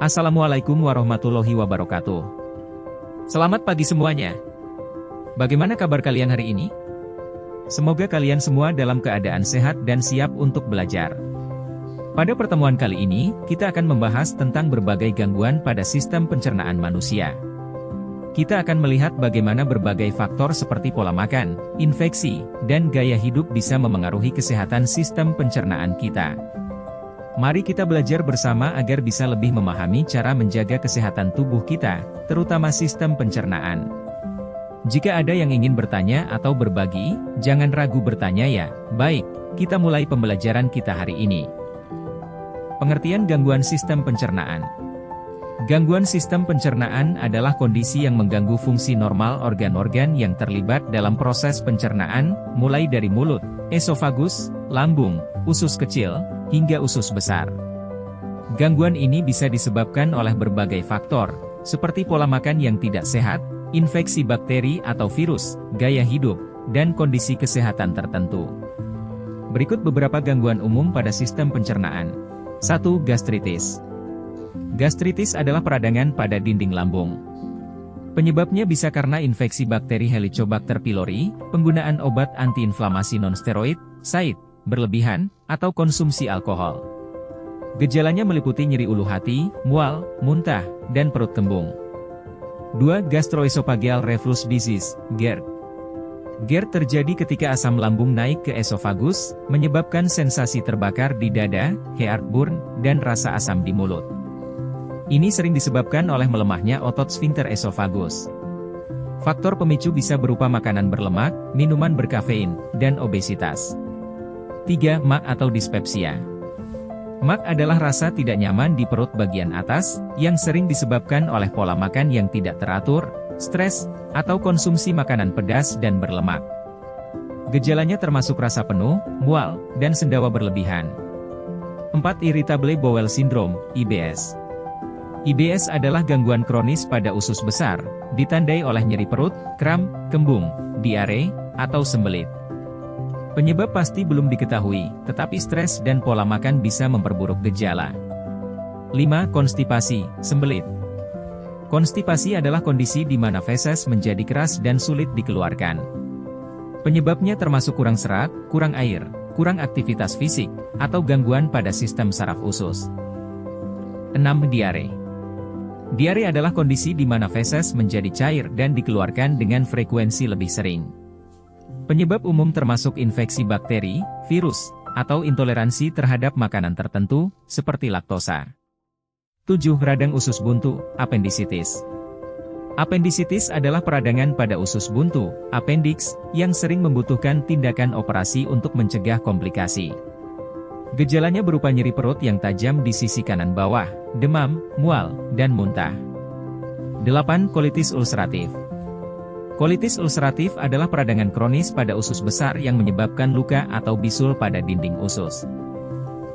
Assalamualaikum warahmatullahi wabarakatuh. Selamat pagi semuanya. Bagaimana kabar kalian hari ini? Semoga kalian semua dalam keadaan sehat dan siap untuk belajar. Pada pertemuan kali ini, kita akan membahas tentang berbagai gangguan pada sistem pencernaan manusia. Kita akan melihat bagaimana berbagai faktor seperti pola makan, infeksi, dan gaya hidup bisa memengaruhi kesehatan sistem pencernaan kita. Mari kita belajar bersama agar bisa lebih memahami cara menjaga kesehatan tubuh kita, terutama sistem pencernaan. Jika ada yang ingin bertanya atau berbagi, jangan ragu bertanya ya. Baik, kita mulai pembelajaran kita hari ini. Pengertian gangguan sistem pencernaan. Gangguan sistem pencernaan adalah kondisi yang mengganggu fungsi normal organ-organ yang terlibat dalam proses pencernaan, mulai dari mulut, esofagus, lambung, usus kecil, hingga usus besar. Gangguan ini bisa disebabkan oleh berbagai faktor, seperti pola makan yang tidak sehat, infeksi bakteri atau virus, gaya hidup, dan kondisi kesehatan tertentu. Berikut beberapa gangguan umum pada sistem pencernaan. 1. Gastritis. Gastritis adalah peradangan pada dinding lambung. Penyebabnya bisa karena infeksi bakteri Helicobacter pylori, penggunaan obat antiinflamasi nonsteroid, SAID, berlebihan, atau konsumsi alkohol. Gejalanya meliputi nyeri ulu hati, mual, muntah, dan perut kembung. 2. Gastroesophageal reflux disease, GERD. GERD terjadi ketika asam lambung naik ke esofagus, menyebabkan sensasi terbakar di dada, heartburn, dan rasa asam di mulut. Ini sering disebabkan oleh melemahnya otot sfinkter esofagus. Faktor pemicu bisa berupa makanan berlemak, minuman berkafein, dan obesitas. 3. MAG atau dispepsia. MAG adalah rasa tidak nyaman di perut bagian atas, yang sering disebabkan oleh pola makan yang tidak teratur, stres, atau konsumsi makanan pedas dan berlemak. Gejalanya termasuk rasa penuh, mual, dan sendawa berlebihan. 4. Irritable bowel syndrome, IBS. IBS adalah gangguan kronis pada usus besar, ditandai oleh nyeri perut, kram, kembung, diare, atau sembelit. Penyebab pasti belum diketahui, tetapi stres dan pola makan bisa memperburuk gejala. 5. Konstipasi, sembelit. Konstipasi adalah kondisi di mana feses menjadi keras dan sulit dikeluarkan. Penyebabnya termasuk kurang serat, kurang air, kurang aktivitas fisik, atau gangguan pada sistem saraf usus. 6. Diare. Diare adalah kondisi di mana feses menjadi cair dan dikeluarkan dengan frekuensi lebih sering. Penyebab umum termasuk infeksi bakteri, virus, atau intoleransi terhadap makanan tertentu, seperti laktosa. 7. Radang usus buntu, appendicitis. Appendicitis adalah peradangan pada usus buntu, appendix, yang sering membutuhkan tindakan operasi untuk mencegah komplikasi. Gejalanya berupa nyeri perut yang tajam di sisi kanan bawah, demam, mual, dan muntah. 8. Kolitis ulceratif. Kolitis ulceratif adalah peradangan kronis pada usus besar yang menyebabkan luka atau bisul pada dinding usus.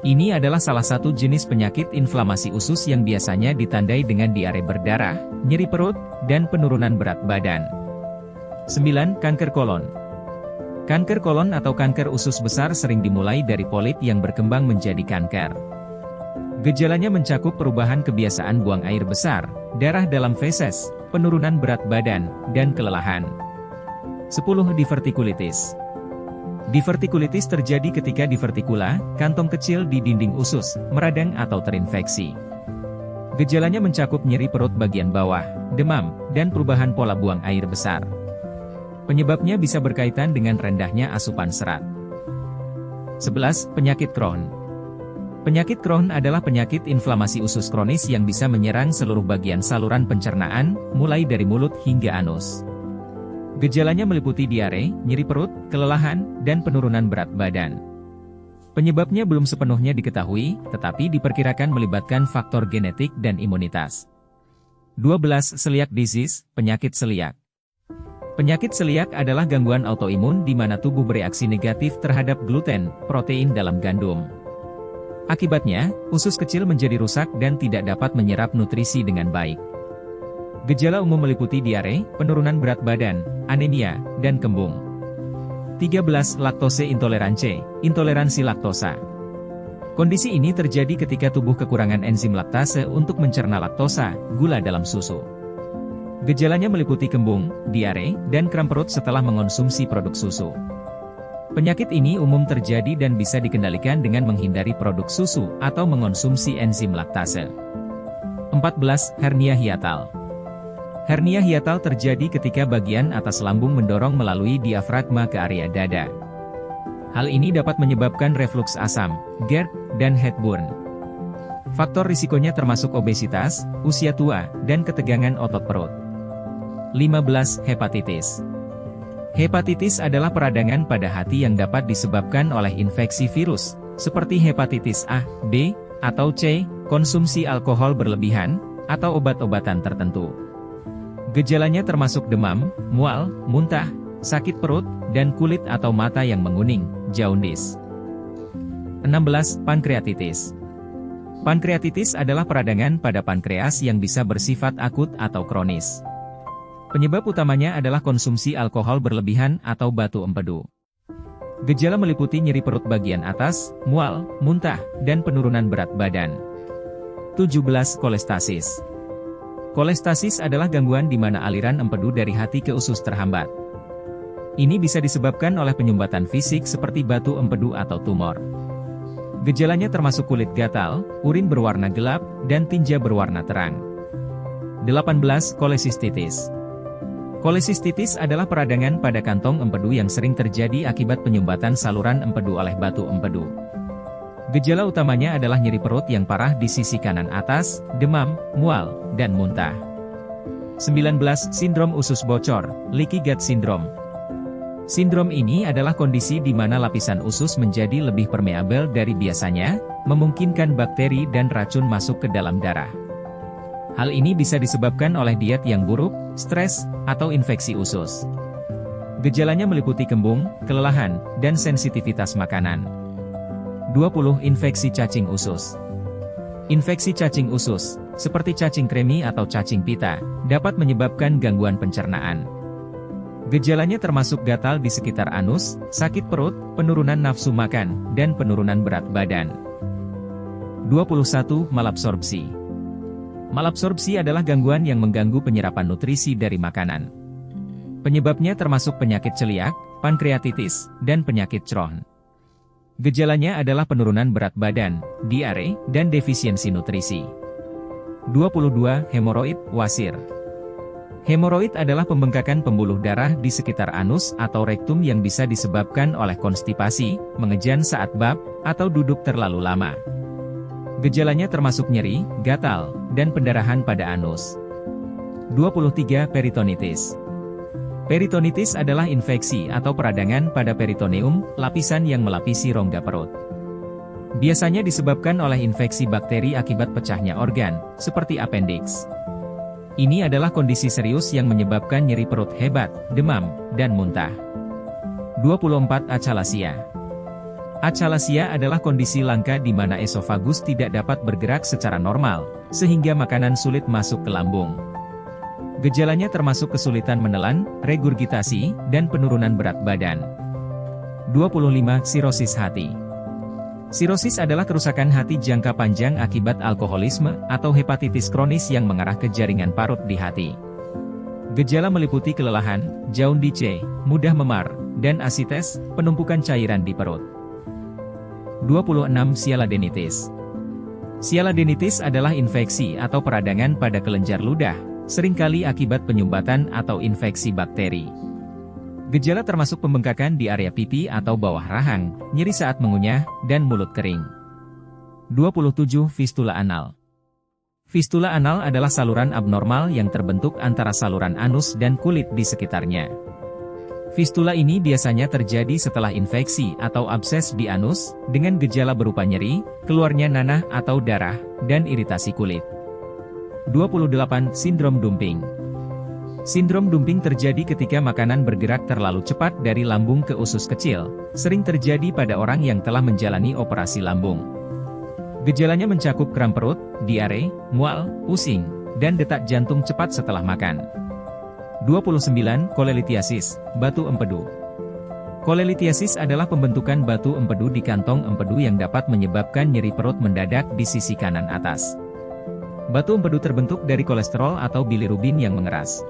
Ini adalah salah satu jenis penyakit inflamasi usus yang biasanya ditandai dengan diare berdarah, nyeri perut, dan penurunan berat badan. 9. Kanker kolon. Kanker kolon atau kanker usus besar sering dimulai dari polip yang berkembang menjadi kanker. Gejalanya mencakup perubahan kebiasaan buang air besar, darah dalam feses, penurunan berat badan, dan kelelahan. 10. Divertikulitis. Divertikulitis terjadi ketika divertikula, kantong kecil di dinding usus, meradang atau terinfeksi. Gejalanya mencakup nyeri perut bagian bawah, demam, dan perubahan pola buang air besar. Penyebabnya bisa berkaitan dengan rendahnya asupan serat. 11. Penyakit Crohn. Penyakit Crohn adalah penyakit inflamasi usus kronis yang bisa menyerang seluruh bagian saluran pencernaan, mulai dari mulut hingga anus. Gejalanya meliputi diare, nyeri perut, kelelahan, dan penurunan berat badan. Penyebabnya belum sepenuhnya diketahui, tetapi diperkirakan melibatkan faktor genetik dan imunitas. 12. Celiac disease, penyakit celiak. Penyakit celiak adalah gangguan autoimun di mana tubuh bereaksi negatif terhadap gluten, protein dalam gandum. Akibatnya, usus kecil menjadi rusak dan tidak dapat menyerap nutrisi dengan baik. Gejala umum meliputi diare, penurunan berat badan, anemia, dan kembung. 13. Laktose intolerance, intoleransi laktosa. Kondisi ini terjadi ketika tubuh kekurangan enzim laktase untuk mencerna laktosa, gula dalam susu. Gejalanya meliputi kembung, diare, dan kram perut setelah mengonsumsi produk susu. Penyakit ini umum terjadi dan bisa dikendalikan dengan menghindari produk susu atau mengonsumsi enzim laktase. 14. Hernia hiatal. Hernia hiatal terjadi ketika bagian atas lambung mendorong melalui diafragma ke area dada. Hal ini dapat menyebabkan refluks asam, GERD, dan heartburn. Faktor risikonya termasuk obesitas, usia tua, dan ketegangan otot perut. 15. Hepatitis. Hepatitis adalah peradangan pada hati yang dapat disebabkan oleh infeksi virus, seperti hepatitis A, B, atau C, konsumsi alkohol berlebihan, atau obat-obatan tertentu. Gejalanya termasuk demam, mual, muntah, sakit perut, dan kulit atau mata yang menguning, jaundice. 16. Pankreatitis. Pankreatitis adalah peradangan pada pankreas yang bisa bersifat akut atau kronis. Penyebab utamanya adalah konsumsi alkohol berlebihan atau batu empedu. Gejala meliputi nyeri perut bagian atas, mual, muntah, dan penurunan berat badan. 17. Kolestasis. Kolestasis adalah gangguan di mana aliran empedu dari hati ke usus terhambat. Ini bisa disebabkan oleh penyumbatan fisik seperti batu empedu atau tumor. Gejalanya termasuk kulit gatal, urin berwarna gelap, dan tinja berwarna terang. 18. Kolesistitis. Kolesistitis adalah peradangan pada kantong empedu yang sering terjadi akibat penyumbatan saluran empedu oleh batu empedu. Gejala utamanya adalah nyeri perut yang parah di sisi kanan atas, demam, mual, dan muntah. 19. Sindrom usus bocor, leaky gut syndrome. Sindrom ini adalah kondisi di mana lapisan usus menjadi lebih permeabel dari biasanya, memungkinkan bakteri dan racun masuk ke dalam darah. Hal ini bisa disebabkan oleh diet yang buruk, stres, atau infeksi usus. Gejalanya meliputi kembung, kelelahan, dan sensitivitas makanan. 20. Infeksi cacing usus. Infeksi cacing usus, seperti cacing kremi atau cacing pita, dapat menyebabkan gangguan pencernaan. Gejalanya termasuk gatal di sekitar anus, sakit perut, penurunan nafsu makan, dan penurunan berat badan. 21. Malabsorpsi. Malabsorpsi adalah gangguan yang mengganggu penyerapan nutrisi dari makanan. Penyebabnya termasuk penyakit celiak, pankreatitis, dan penyakit Crohn. Gejalanya adalah penurunan berat badan, diare, dan defisiensi nutrisi. 22. Hemoroid, wasir. Hemoroid adalah pembengkakan pembuluh darah di sekitar anus atau rektum yang bisa disebabkan oleh konstipasi, mengejan saat bab, atau duduk terlalu lama. Gejalanya termasuk nyeri, gatal, dan pendarahan pada anus. 23. Peritonitis. Peritonitis adalah infeksi atau peradangan pada peritoneum, lapisan yang melapisi rongga perut. Biasanya disebabkan oleh infeksi bakteri akibat pecahnya organ, seperti appendix. Ini adalah kondisi serius yang menyebabkan nyeri perut hebat, demam, dan muntah. 24. Achalasia. Achalasia adalah kondisi langka di mana esofagus tidak dapat bergerak secara normal, sehingga makanan sulit masuk ke lambung. Gejalanya termasuk kesulitan menelan, regurgitasi, dan penurunan berat badan. 25. Sirosis hati. Sirosis adalah kerusakan hati jangka panjang akibat alkoholisme atau hepatitis kronis yang mengarah ke jaringan parut di hati. Gejala meliputi kelelahan, jaundice, mudah memar, dan asites, penumpukan cairan di perut. 26. Sialadenitis. Sialadenitis adalah infeksi atau peradangan pada kelenjar ludah, seringkali akibat penyumbatan atau infeksi bakteri. Gejala termasuk pembengkakan di area pipi atau bawah rahang, nyeri saat mengunyah, dan mulut kering. 27. Fistula anal. Fistula anal adalah saluran abnormal yang terbentuk antara saluran anus dan kulit di sekitarnya. Fistula ini biasanya terjadi setelah infeksi atau abses di anus, dengan gejala berupa nyeri, keluarnya nanah atau darah, dan iritasi kulit. 28. Sindrom dumping. Sindrom dumping terjadi ketika makanan bergerak terlalu cepat dari lambung ke usus kecil, sering terjadi pada orang yang telah menjalani operasi lambung. Gejalanya mencakup kram perut, diare, mual, pusing, dan detak jantung cepat setelah makan. 29. Kolelithiasis, batu empedu. Kolelithiasis adalah pembentukan batu empedu di kantong empedu yang dapat menyebabkan nyeri perut mendadak di sisi kanan atas. Batu empedu terbentuk dari kolesterol atau bilirubin yang mengeras.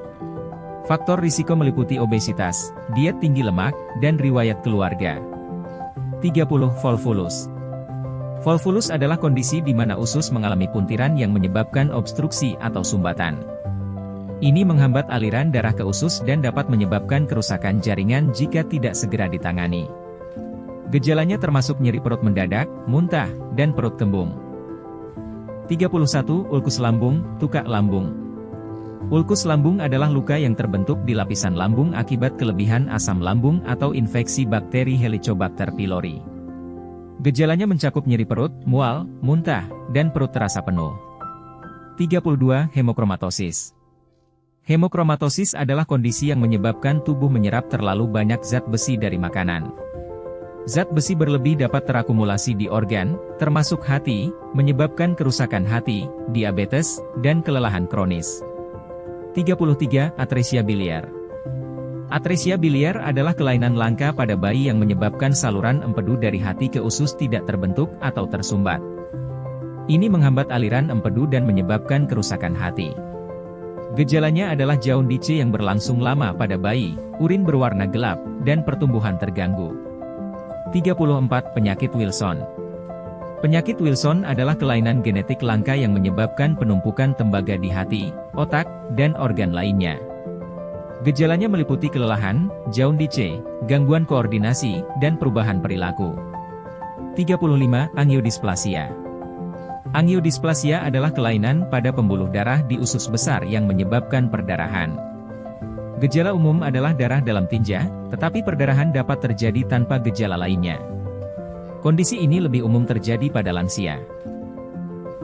Faktor risiko meliputi obesitas, diet tinggi lemak, dan riwayat keluarga. 30. Volvulus. Volvulus adalah kondisi di mana usus mengalami puntiran yang menyebabkan obstruksi atau sumbatan. Ini menghambat aliran darah ke usus dan dapat menyebabkan kerusakan jaringan jika tidak segera ditangani. Gejalanya termasuk nyeri perut mendadak, muntah, dan perut kembung. 31. Ulkus lambung, tukak lambung. Ulkus lambung adalah luka yang terbentuk di lapisan lambung akibat kelebihan asam lambung atau infeksi bakteri Helicobacter pylori. Gejalanya mencakup nyeri perut, mual, muntah, dan perut terasa penuh. 32. Hemokromatosis. Hemokromatosis adalah kondisi yang menyebabkan tubuh menyerap terlalu banyak zat besi dari makanan. Zat besi berlebih dapat terakumulasi di organ, termasuk hati, menyebabkan kerusakan hati, diabetes, dan kelelahan kronis. 33. Atresia biliar. Atresia biliar adalah kelainan langka pada bayi yang menyebabkan saluran empedu dari hati ke usus tidak terbentuk atau tersumbat. Ini menghambat aliran empedu dan menyebabkan kerusakan hati. Gejalanya adalah jaundice yang berlangsung lama pada bayi, urin berwarna gelap, dan pertumbuhan terganggu. 34. Penyakit Wilson. Penyakit Wilson adalah kelainan genetik langka yang menyebabkan penumpukan tembaga di hati, otak, dan organ lainnya. Gejalanya meliputi kelelahan, jaundice, gangguan koordinasi, dan perubahan perilaku. 35. Angiodisplasia. Angiodisplasia adalah kelainan pada pembuluh darah di usus besar yang menyebabkan perdarahan. Gejala umum adalah darah dalam tinja, tetapi perdarahan dapat terjadi tanpa gejala lainnya. Kondisi ini lebih umum terjadi pada lansia.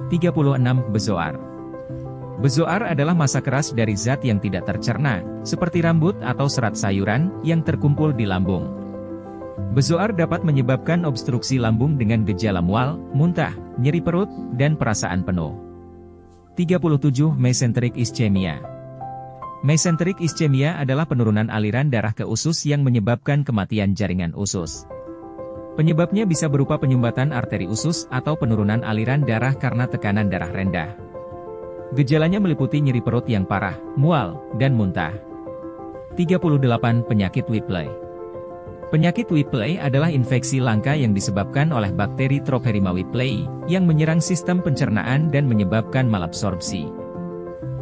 36. Bezoar. Bezoar adalah massa keras dari zat yang tidak tercerna, seperti rambut atau serat sayuran, yang terkumpul di lambung. Bezoar dapat menyebabkan obstruksi lambung dengan gejala mual, muntah, nyeri perut, dan perasaan penuh. 37. Mesenteric ischemia. Mesenteric ischemia adalah penurunan aliran darah ke usus yang menyebabkan kematian jaringan usus. Penyebabnya bisa berupa penyumbatan arteri usus atau penurunan aliran darah karena tekanan darah rendah. Gejalanya meliputi nyeri perut yang parah, mual, dan muntah. 38. Penyakit Whipple. Penyakit Whipple adalah infeksi langka yang disebabkan oleh bakteri Tropheriма whipplei, yang menyerang sistem pencernaan dan menyebabkan malabsorpsi.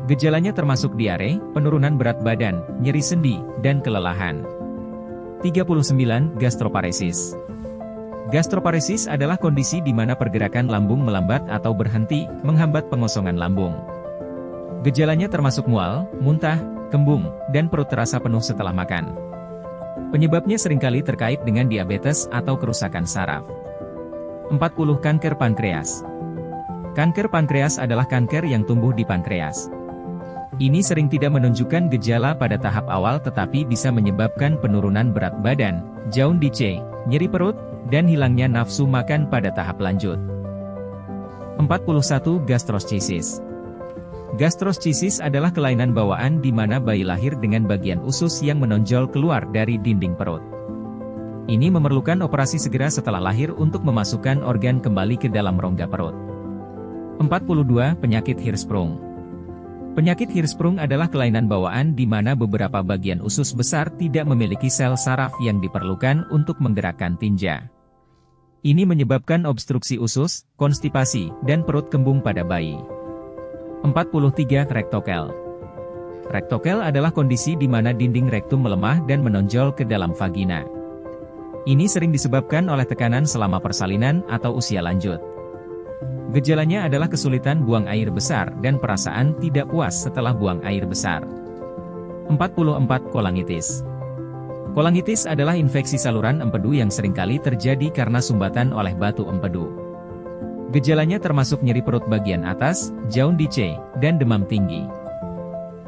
Gejalanya termasuk diare, penurunan berat badan, nyeri sendi, dan kelelahan. 39. Gastroparesis. Gastroparesis adalah kondisi di mana pergerakan lambung melambat atau berhenti, menghambat pengosongan lambung. Gejalanya termasuk mual, muntah, kembung, dan perut terasa penuh setelah makan. Penyebabnya seringkali terkait dengan diabetes atau kerusakan saraf. 40. Kanker pankreas. Kanker pankreas adalah kanker yang tumbuh di pankreas. Ini sering tidak menunjukkan gejala pada tahap awal tetapi bisa menyebabkan penurunan berat badan, jaundice, nyeri perut, dan hilangnya nafsu makan pada tahap lanjut. 41. Gastroschisis. Gastroschisis adalah kelainan bawaan di mana bayi lahir dengan bagian usus yang menonjol keluar dari dinding perut. Ini memerlukan operasi segera setelah lahir untuk memasukkan organ kembali ke dalam rongga perut. 42. Penyakit Hirschsprung. Penyakit Hirschsprung adalah kelainan bawaan di mana beberapa bagian usus besar tidak memiliki sel saraf yang diperlukan untuk menggerakkan tinja. Ini menyebabkan obstruksi usus, konstipasi, dan perut kembung pada bayi. 43. Rektokel. Rektokel adalah kondisi di mana dinding rektum melemah dan menonjol ke dalam vagina. Ini sering disebabkan oleh tekanan selama persalinan atau usia lanjut. Gejalanya adalah kesulitan buang air besar dan perasaan tidak puas setelah buang air besar. 44. Kolangitis. Kolangitis adalah infeksi saluran empedu yang seringkali terjadi karena sumbatan oleh batu empedu. Gejalanya termasuk nyeri perut bagian atas, jaundice, dan demam tinggi.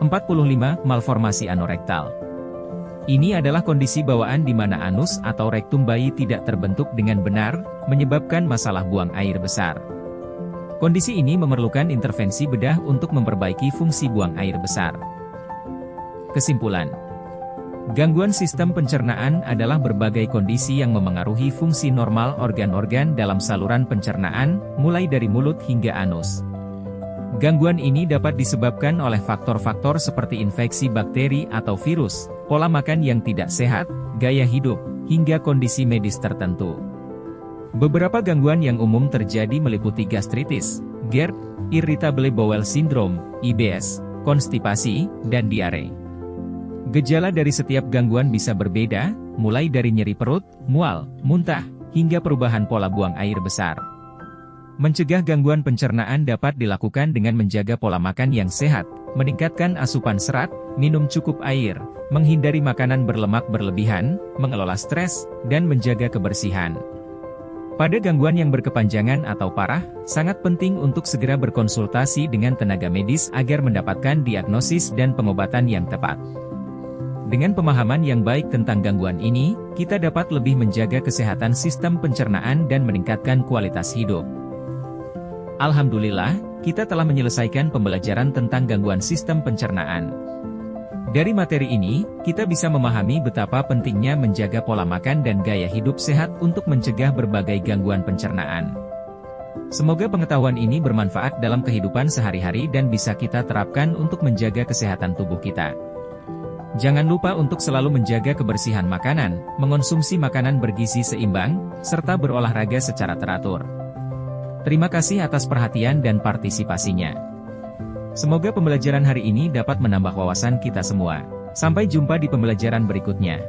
45. Malformasi anorektal. Ini adalah kondisi bawaan di mana anus atau rektum bayi tidak terbentuk dengan benar, menyebabkan masalah buang air besar. Kondisi ini memerlukan intervensi bedah untuk memperbaiki fungsi buang air besar. Kesimpulan. Gangguan sistem pencernaan adalah berbagai kondisi yang memengaruhi fungsi normal organ-organ dalam saluran pencernaan, mulai dari mulut hingga anus. Gangguan ini dapat disebabkan oleh faktor-faktor seperti infeksi bakteri atau virus, pola makan yang tidak sehat, gaya hidup, hingga kondisi medis tertentu. Beberapa gangguan yang umum terjadi meliputi gastritis, GERD, irritable bowel syndrome, IBS, konstipasi, dan diare. Gejala dari setiap gangguan bisa berbeda, mulai dari nyeri perut, mual, muntah, hingga perubahan pola buang air besar. Mencegah gangguan pencernaan dapat dilakukan dengan menjaga pola makan yang sehat, meningkatkan asupan serat, minum cukup air, menghindari makanan berlemak berlebihan, mengelola stres, dan menjaga kebersihan. Pada gangguan yang berkepanjangan atau parah, sangat penting untuk segera berkonsultasi dengan tenaga medis agar mendapatkan diagnosis dan pengobatan yang tepat. Dengan pemahaman yang baik tentang gangguan ini, kita dapat lebih menjaga kesehatan sistem pencernaan dan meningkatkan kualitas hidup. Alhamdulillah, kita telah menyelesaikan pembelajaran tentang gangguan sistem pencernaan. Dari materi ini, kita bisa memahami betapa pentingnya menjaga pola makan dan gaya hidup sehat untuk mencegah berbagai gangguan pencernaan. Semoga pengetahuan ini bermanfaat dalam kehidupan sehari-hari dan bisa kita terapkan untuk menjaga kesehatan tubuh kita. Jangan lupa untuk selalu menjaga kebersihan makanan, mengonsumsi makanan bergizi seimbang, serta berolahraga secara teratur. Terima kasih atas perhatian dan partisipasinya. Semoga pembelajaran hari ini dapat menambah wawasan kita semua. Sampai jumpa di pembelajaran berikutnya.